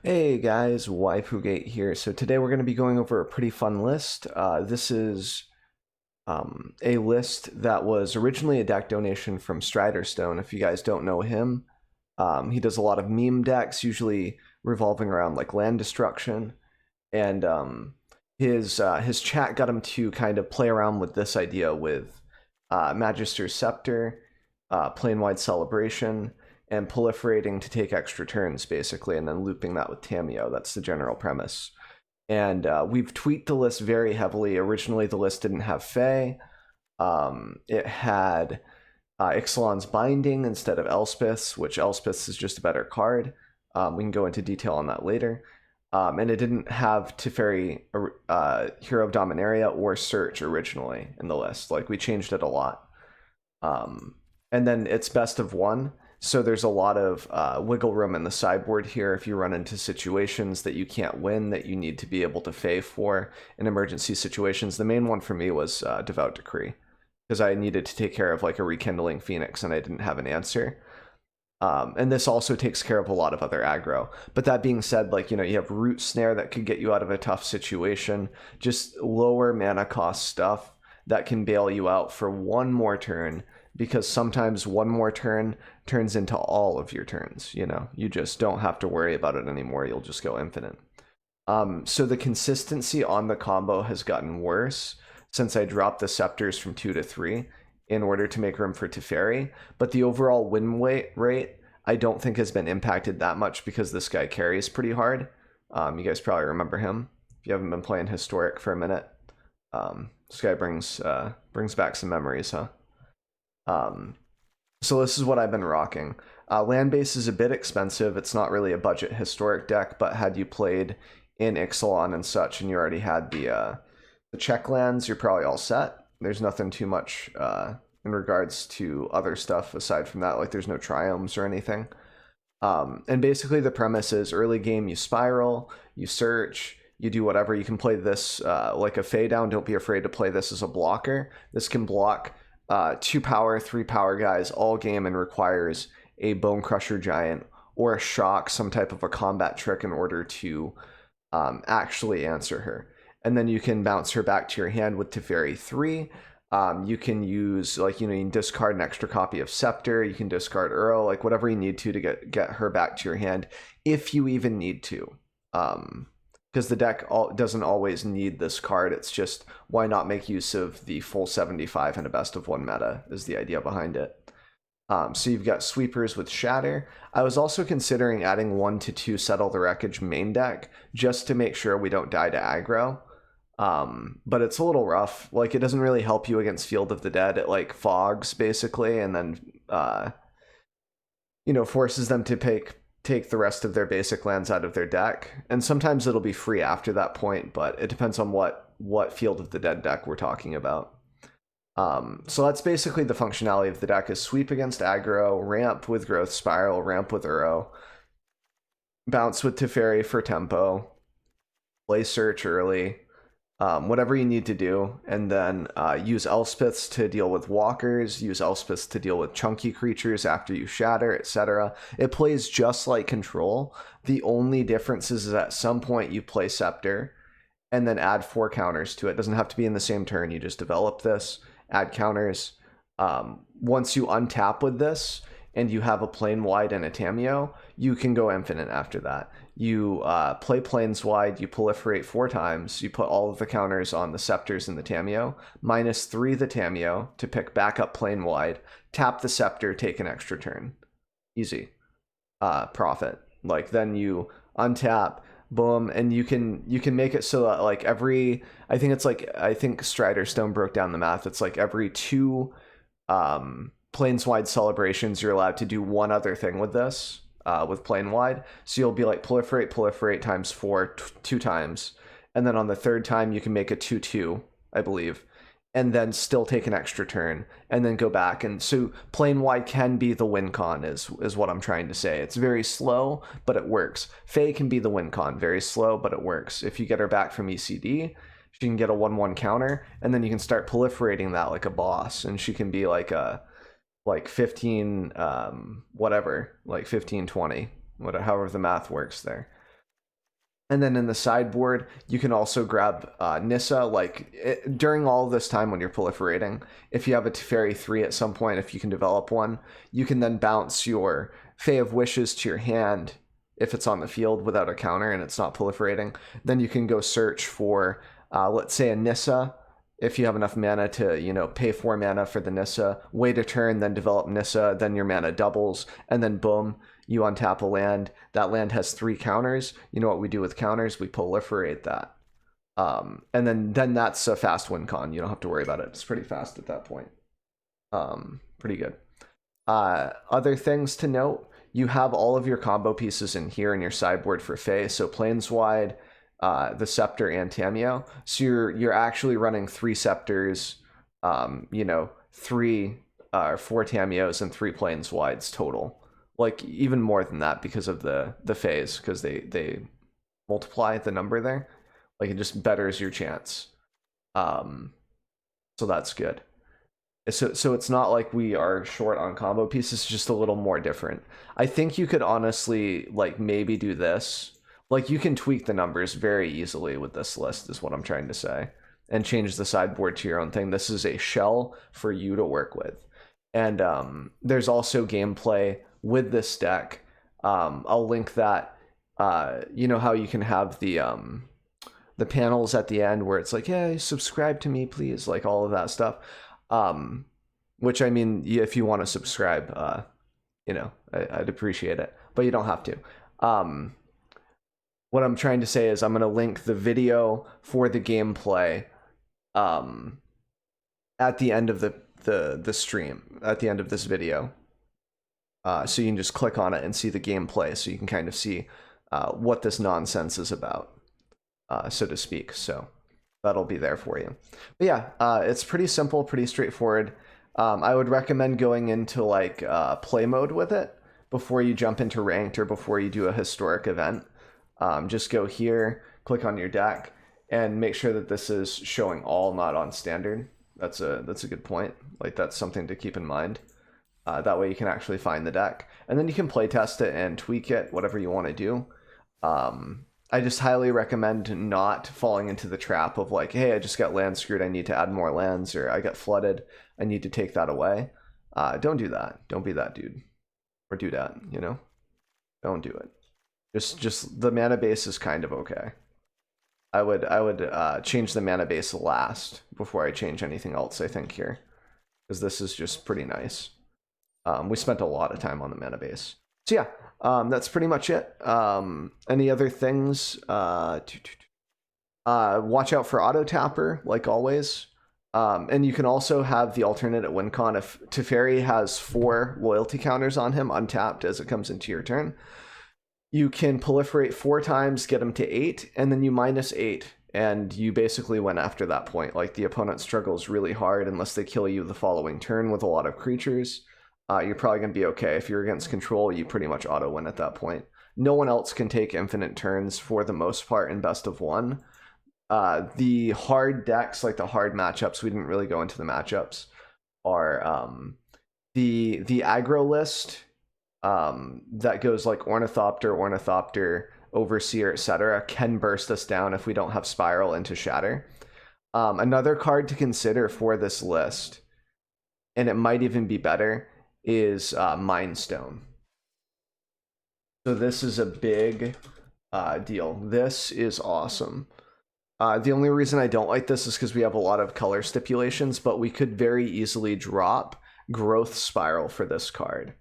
Hey guys, WaifuGate here. So today we're going to be going over a pretty fun list. This is a list that was originally a deck donation from Striderstone. If you guys don't know him, he does a lot of meme decks, usually revolving around like land destruction. And his chat got him to kind of play around with this idea with Magister's Scepter, Plane-Wide Celebration, and proliferating to take extra turns, basically, and then looping that with Tameo. That's the general premise. And we've tweaked the list very heavily. Originally, the list didn't have Fae. It had Ixalan's Binding instead of Elspeth's, which Elspeth's is just a better card. We can go into detail on that later. And it didn't have Teferi, Hero of Dominaria, or Search originally in the list. Like, we changed it a lot. And then it's best of one. So there's a lot of wiggle room in the sideboard here if you run into situations that you can't win, that you need to be able to fave for in emergency situations. The main one for me was Devout Decree, because I needed to take care of like a Rekindling Phoenix and I didn't have an answer. And this also takes care of a lot of other aggro. But that being said, like, you know, you have Root Snare that could get you out of a tough situation, just lower mana cost stuff that can bail you out for one more turn, because sometimes one more turn turns into all of your turns. You know, you just don't have to worry about it anymore. You'll just go infinite. So the consistency on the combo has gotten worse since I dropped the Scepters from 2 to 3 in order to make room for Teferi, but the overall win rate I don't think has been impacted that much because this guy carries pretty hard. You guys probably remember him if you haven't been playing Historic for a minute. This guy brings back some memories, huh? So this is what I've been rocking. Land base is a bit expensive. It's not really a budget Historic deck, but had you played in Ixalan and such, and you already had the check lands, you're probably all set. There's nothing too much in regards to other stuff aside from that. Like, there's no triomes or anything. And basically the premise is early game you spiral, you search, you do whatever. You can play this like a Fade down. Don't be afraid to play this as a blocker. This can block 2 power, 3 power guys all game and requires a Bone Crusher Giant or a Shock, some type of a combat trick in order to actually answer her. And then you can bounce her back to your hand with Teferi 3. You can use, like, you know, you can discard an extra copy of Scepter. You can discard Uro, like whatever you need to get her back to your hand, if you even need to. Because the deck doesn't always need this card. It's just, why not make use of the full 75 in a best of one meta is the idea behind it. So you've got Sweepers with Shatter. I was also considering adding 1 to 2 Settle the Wreckage main deck just to make sure we don't die to aggro. But it's a little rough. Like, it doesn't really help you against Field of the Dead. It like fogs basically, and then you know, forces them to take the rest of their basic lands out of their deck. And sometimes it'll be free after that point, but it depends on what Field of the Dead deck we're talking about. So that's basically the functionality of the deck: is sweep against aggro, ramp with Growth Spiral, ramp with Uro, bounce with Teferi for tempo, play search early, whatever you need to do, and then use Elspeths to deal with walkers, use Elspeths to deal with chunky creatures after you shatter, etc. It plays just like Control. The only difference is at some point you play Scepter and then add 4 counters to it. It doesn't have to be in the same turn. You just develop this, add counters. Once you untap with this and you have a Plane Wide and a Tameo, you can go infinite after that. You play Plains Wide, you proliferate 4 times, you put all of the counters on the Scepters and the Tameo, -3 the Tameo to pick back up Plane Wide, tap the Scepter, take an extra turn. Easy. Profit. Like, then you untap, boom, and you can make it so that like every, I think Striderstone broke down the math. It's like every 2 Planeswide celebrations you're allowed to do one other thing with this. With Plane Wide, so you'll be like proliferate times 4 2 times, and then on the 3rd time you can make a 2/2, I believe, and then still take an extra turn and then go back. And so Plane Wide can be the win con, is what I'm trying to say. It's very slow, but it works. Faye can be the win con, very slow, but it works. If you get her back from ECD, she can get a 1/1 counter, and then you can start proliferating that like a boss, and she can be like a 15 whatever, like 15 20, whatever, however the math works there. And then in the sideboard, you can also grab Nissa. During all this time when you're proliferating, if you have a Teferi 3 at some point, if you can develop one, you can then bounce your Fae of Wishes to your hand if it's on the field without a counter and it's not proliferating. Then you can go search for, let's say, a Nissa. If you have enough mana to, pay 4 mana for the Nissa, wait a turn, then develop Nissa, then your mana doubles, and then boom, you untap a land. That land has 3 counters. You know what we do with counters? We proliferate that. And then that's a fast win con. You don't have to worry about it. It's pretty fast at that point. Pretty good. Other things to note, you have all of your combo pieces in here in your sideboard for Fae. So Planeswide, the Scepter, and Tamiyo. So you're actually running 3 Scepters, 3 or 4 Tamiyos and 3 Planeswides total. Like even more than that because of the Faes, because they multiply the number there. Like it just betters your chance. So that's good. So it's not like we are short on combo pieces, it's just a little more different. I think you could honestly maybe do this. You can tweak the numbers very easily with this list is what I'm trying to say, and change the sideboard to your own thing. This is a shell for you to work with. And there's also gameplay with this deck. I'll link that. You know how you can have the panels at the end where it's like, yeah, subscribe to me, please, like all of that stuff. Which I mean, if you want to subscribe, I'd appreciate it, but you don't have to. What I'm trying to say is I'm going to link the video for the gameplay at the end of the stream, at the end of this video. So you can just click on it and see the gameplay, so you can kind of see what this nonsense is about, so to speak. So that'll be there for you. But yeah, it's pretty simple, pretty straightforward. I would recommend going into play mode with it before you jump into ranked or before you do a historic event. Just go here, click on your deck, and make sure that this is showing all, not on standard. That's a good point. That's something to keep in mind. That way you can actually find the deck, and then you can play test it and tweak it, whatever you want to do. I just highly recommend not falling into the trap of hey, I just got land screwed, I need to add more lands, or I got flooded, I need to take that away. Don't do that. Don't be that dude or do that. Don't do it. Just the mana base is kind of okay. I would change the mana base last before I change anything else, I think, here, because this is just pretty nice. We spent a lot of time on the mana base. So yeah, that's pretty much it. Any other things? Watch out for auto tapper, like always. And you can also have the alternate at WinCon. If Teferi has 4 loyalty counters on him untapped as it comes into your turn, you can proliferate 4 times, get him to 8, and then you -8, and you basically win after that point. The opponent struggles really hard unless they kill you the following turn with a lot of creatures. You're probably going to be okay. If you're against control, you pretty much auto win at that point. No one else can take infinite turns for the most part in best of 1. The hard decks, the hard matchups, we didn't really go into the matchups, are the aggro list that goes Ornithopter, Overseer, etc. can burst us down if we don't have Spiral into Shatter. Another card to consider for this list, and it might even be better, is Mind Stone. So this is a big deal. This is awesome. The only reason I don't like this is because we have a lot of color stipulations, but we could very easily drop Growth Spiral for this card.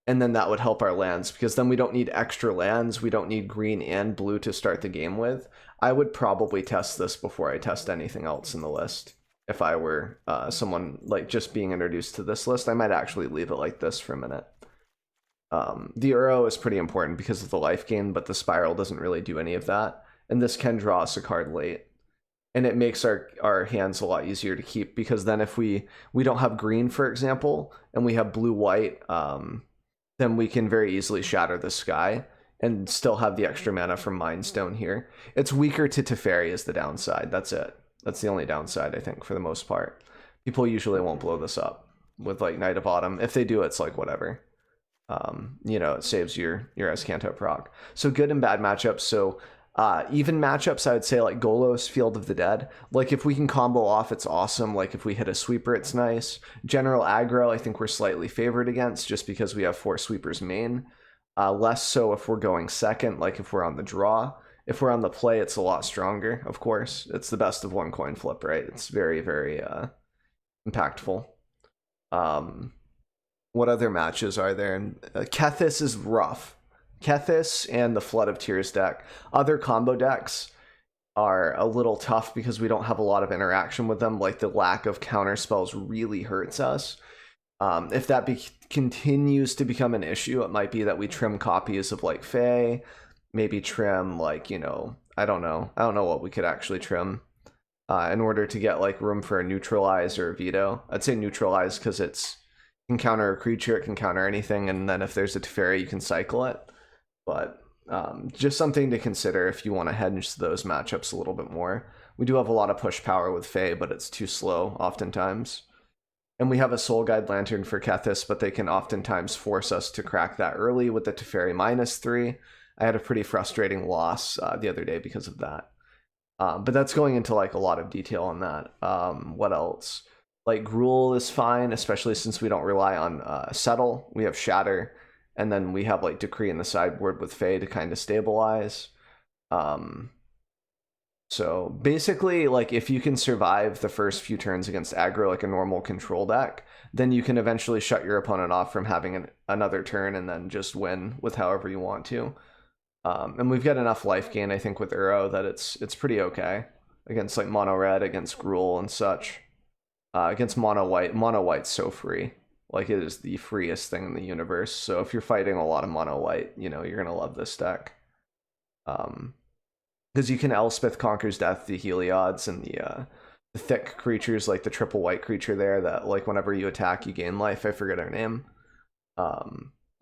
And then that would help our lands, because then we don't need extra lands. We don't need green and blue to start the game with. I would probably test this before I test anything else in the list. If I were someone just being introduced to this list, I might actually leave it like this for a minute. The Uro is pretty important because of the life gain, but the Spiral doesn't really do any of that. And this can draw us a card late. And it makes our hands a lot easier to keep, because then if we don't have green, for example, and we have blue-white, then we can very easily shatter the sky and still have the extra mana from Mind Stone here. It's weaker to Teferi is the downside. That's it. That's the only downside, I think, for the most part. People usually won't blow this up with Knight of Autumn. If they do, it's whatever. It saves your Escanto proc. So good and bad matchups. So Even matchups, I would say like Golos, Field of the Dead. Like if we can combo off, it's awesome. Like if we hit a sweeper, it's nice. General aggro, I think we're slightly favored against just because we have 4 sweepers main. Less so if we're going second, like if we're on the draw. If we're on the play, it's a lot stronger, of course. It's the best of one coin flip, right? It's very, very impactful. What other matches are there? Kethis is rough. Kethis and the Flood of Tears deck. Other combo decks are a little tough because we don't have a lot of interaction with them. Like the lack of counter spells really hurts us. If that continues to become an issue, it might be that we trim copies of like Fae, maybe trim like, you know, I don't know what we could actually trim in order to get like room for a neutralize or a veto. I'd say neutralize because it can counter a creature, it can counter anything, and then if there's a Teferi, you can cycle it. But just something to consider if you want to hedge those matchups a little bit more. We do have a lot of push power with Fae, but it's too slow oftentimes. And we have a Soul Guide Lantern for Kethis, but they can oftentimes force us to crack that early with the Teferi -3. I had a pretty frustrating loss the other day because of that. But that's going into like a lot of detail on that. What else? Like Gruul is fine, especially since we don't rely on Settle. We have Shatter, and then we have like Decree in the sideboard with Fae to kind of stabilize. So basically, like if you can survive the first few turns against aggro like a normal control deck, then you can eventually shut your opponent off from having another turn and then just win with however you want to. And we've got enough life gain, I think, with Uro that it's pretty okay against like mono red, against Gruul and such. Against mono white's so free. Like it is the freest thing in the universe. So if you're fighting a lot of mono white, you know, you're gonna love this deck. Because you can Elspeth Conquers Death, the Heliod's, and the thick creatures like the triple white creature there that like whenever you attack you gain life. I forget her name.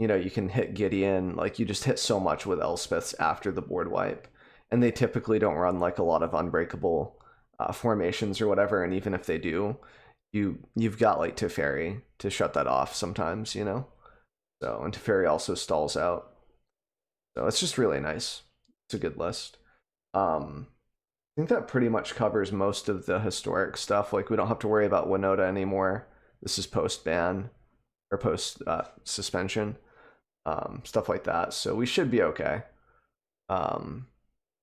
You know, you can hit Gideon, like you just hit so much with Elspeths after the board wipe, and they typically don't run like a lot of unbreakable formations or whatever, and even if they do, you've got like Teferi to shut that off sometimes, you know. So, and Teferi also stalls out, so it's just really nice. It's a good list. I think that pretty much covers most of the historic stuff. Like we don't have to worry about Winota anymore. This is post ban or post suspension, stuff like that. So we should be okay. But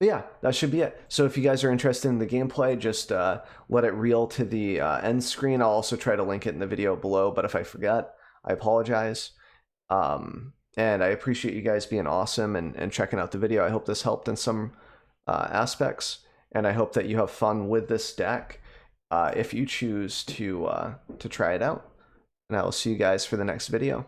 yeah, that should be it. So if you guys are interested in the gameplay, just let it reel to the end screen. I'll also try to link it in the video below, but if I forget, I apologize. And I appreciate you guys being awesome and checking out the video. I hope this helped in some aspects, and I hope that you have fun with this deck if you choose to try it out. And I will see you guys for the next video.